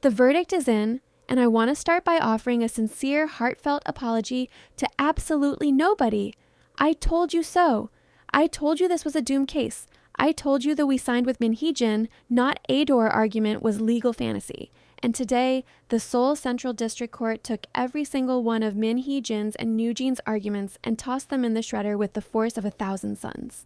The verdict is in, and I want to start by offering a sincere, heartfelt apology to absolutely nobody. I told you so. I told you this was a doomed case. I told you that we signed with Min Hee-jin, not Ador argument was legal fantasy. And today, the Seoul Central District Court took every single one of Min Hee-jin's and NewJeans' arguments and tossed them in the shredder with the force of 1,000 suns.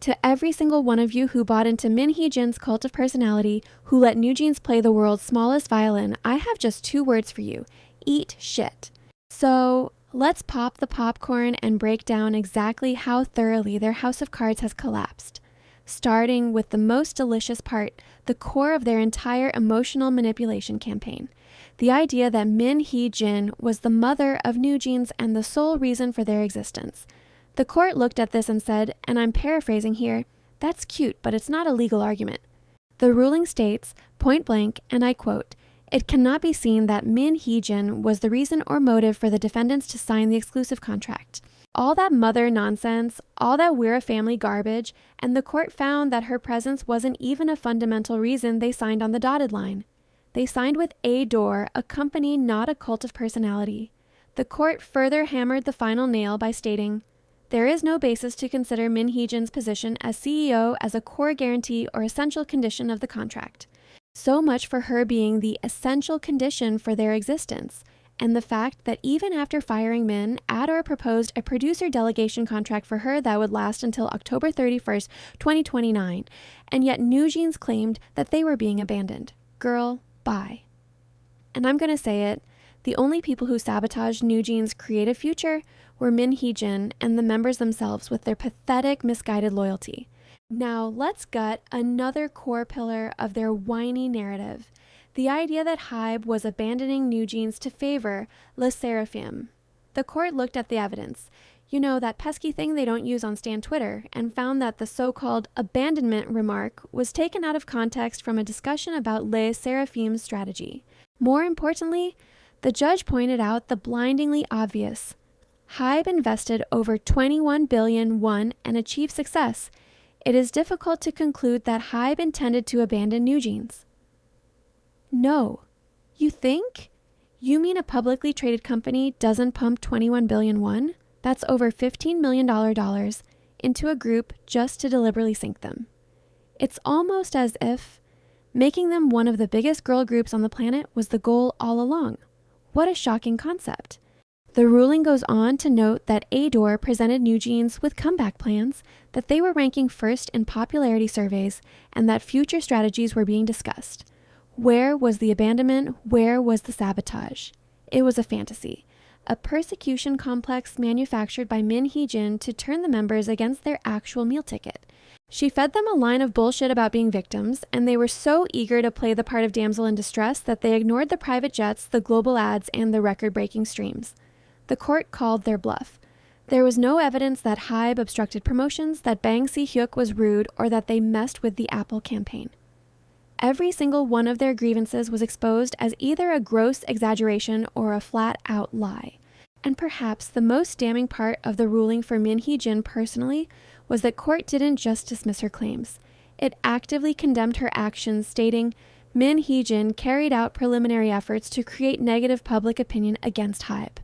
To every single one of you who bought into Min Hee-jin's cult of personality, who let NewJeans play the world's smallest violin, I have just 2 words for you. Eat shit. So let's pop the popcorn and break down exactly how thoroughly their house of cards has collapsed. Starting with the most delicious part, the core of their entire emotional manipulation campaign. The idea that Min Hee-jin was the mother of NewJeans and the sole reason for their existence. The court looked at this and said, and I'm paraphrasing here, "That's cute, but it's not a legal argument." The ruling states, point blank, and I quote, "It cannot be seen that Min Hee-jin was the reason or motive for the defendants to sign the exclusive contract. All that mother nonsense, all that we're a family garbage, and the court found that her presence wasn't even a fundamental reason they signed on the dotted line. They signed with Ador, a company, not a cult of personality." The court further hammered the final nail by stating, "There is no basis to consider Min Hee-jin's position as CEO as a core guarantee or essential condition of the contract. So much for her being the essential condition for their existence, and the fact that even after firing Min, Ador proposed a producer delegation contract for her that would last until October 31st, 2029, and yet NewJeans claimed that they were being abandoned. Girl, bye." And I'm going to say it, the only people who sabotaged NewJeans' creative future were Min Hee-jin and the members themselves with their pathetic, misguided loyalty. Now, let's gut another core pillar of their whiny narrative, the idea that Hybe was abandoning NewJeans to favor Le Seraphim. The court looked at the evidence, that pesky thing they don't use on Stan Twitter, and found that the so-called abandonment remark was taken out of context from a discussion about Le Seraphim's strategy. More importantly, the judge pointed out the blindingly obvious. Hybe invested over 21 billion won and achieved success. It is difficult to conclude that Hybe intended to abandon NewJeans. No. You think? You mean a publicly traded company doesn't pump 21 billion won? That's over $15 million into a group just to deliberately sink them. It's almost as if making them one of the biggest girl groups on the planet was the goal all along. What a shocking concept. The ruling goes on to note that Ador presented NewJeans with comeback plans, that they were ranking first in popularity surveys, and that future strategies were being discussed. Where was the abandonment? Where was the sabotage? It was a fantasy, a persecution complex manufactured by Min Hee-jin to turn the members against their actual meal ticket. She fed them a line of bullshit about being victims, and they were so eager to play the part of damsel in distress that they ignored the private jets, the global ads, and the record-breaking streams. The court called their bluff. There was no evidence that Hybe obstructed promotions, that Bang Si-hyuk was rude, or that they messed with the Apple campaign. Every single one of their grievances was exposed as either a gross exaggeration or a flat-out lie. And perhaps the most damning part of the ruling for Min Hee-jin personally was that court didn't just dismiss her claims. It actively condemned her actions, stating, Min Hee-jin carried out preliminary efforts to create negative public opinion against Hybe.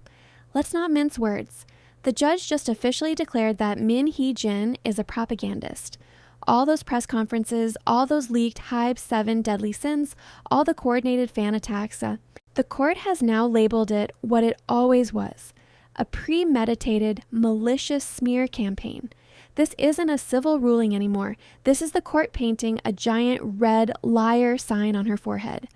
Let's not mince words. The judge just officially declared that Min Hee-jin is a propagandist. All those press conferences, all those leaked Hybe 7 deadly sins, all the coordinated fan attacks, the court has now labeled it what it always was, a premeditated, malicious smear campaign. This isn't a civil ruling anymore. This is the court painting a giant red liar sign on her forehead.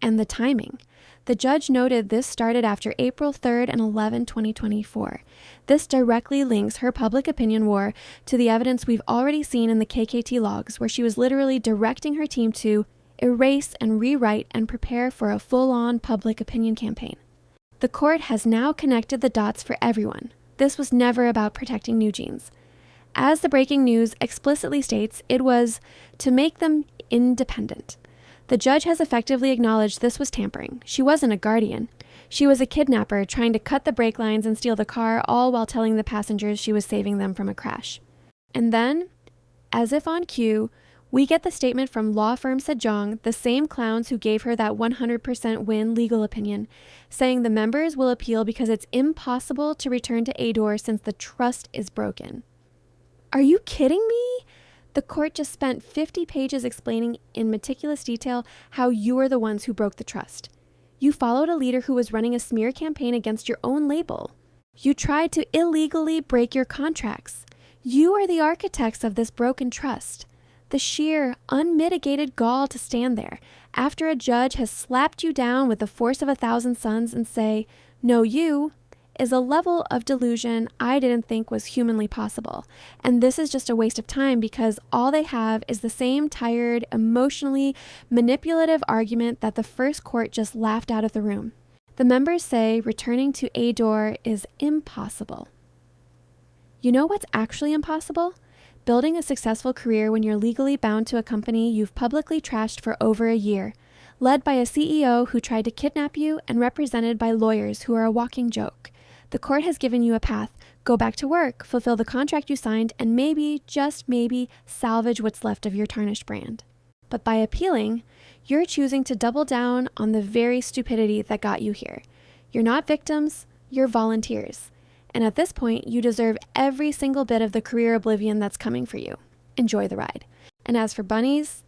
And the timing. The judge noted this started after April 3rd and 11, 2024. This directly links her public opinion war to the evidence we've already seen in the KKT logs, where she was literally directing her team to erase and rewrite and prepare for a full-on public opinion campaign. The court has now connected the dots for everyone. This was never about protecting NewJeans. As the breaking news explicitly states, it was to make them independent. The judge has effectively acknowledged this was tampering. She wasn't a guardian. She was a kidnapper trying to cut the brake lines and steal the car, all while telling the passengers she was saving them from a crash. And then, as if on cue, We get the statement from law firm Sejong, the same clowns who gave her that 100% win legal opinion, saying the members will appeal because it's impossible to return to Ador since the trust is broken. Are you kidding me? The court just spent 50 pages explaining in meticulous detail how you are the ones who broke the trust. You followed a leader who was running a smear campaign against your own label. You tried to illegally break your contracts. You are the architects of this broken trust. The sheer, unmitigated gall to stand there after a judge has slapped you down with the force of 1,000 suns and say, "No, you," is a level of delusion I didn't think was humanly possible. And this is just a waste of time because all they have is the same tired, emotionally manipulative argument that the first court just laughed out of the room. The members say returning to Ador is impossible. You know what's actually impossible? Building a successful career when you're legally bound to a company you've publicly trashed for over a year, led by a CEO who tried to kidnap you and represented by lawyers who are a walking joke. The court has given you a path. Go back to work, fulfill the contract you signed, and maybe, just maybe, salvage what's left of your tarnished brand. But by appealing, you're choosing to double down on the very stupidity that got you here. You're not victims, you're volunteers. And at this point, you deserve every single bit of the career oblivion that's coming for you. Enjoy the ride. And as for bunnies,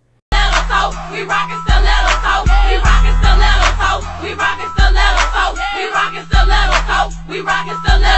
We rockin' stilettos, we rockin' stilettos, we rockin' stilettos, we rockin' stilettos, we rockin' stilettos.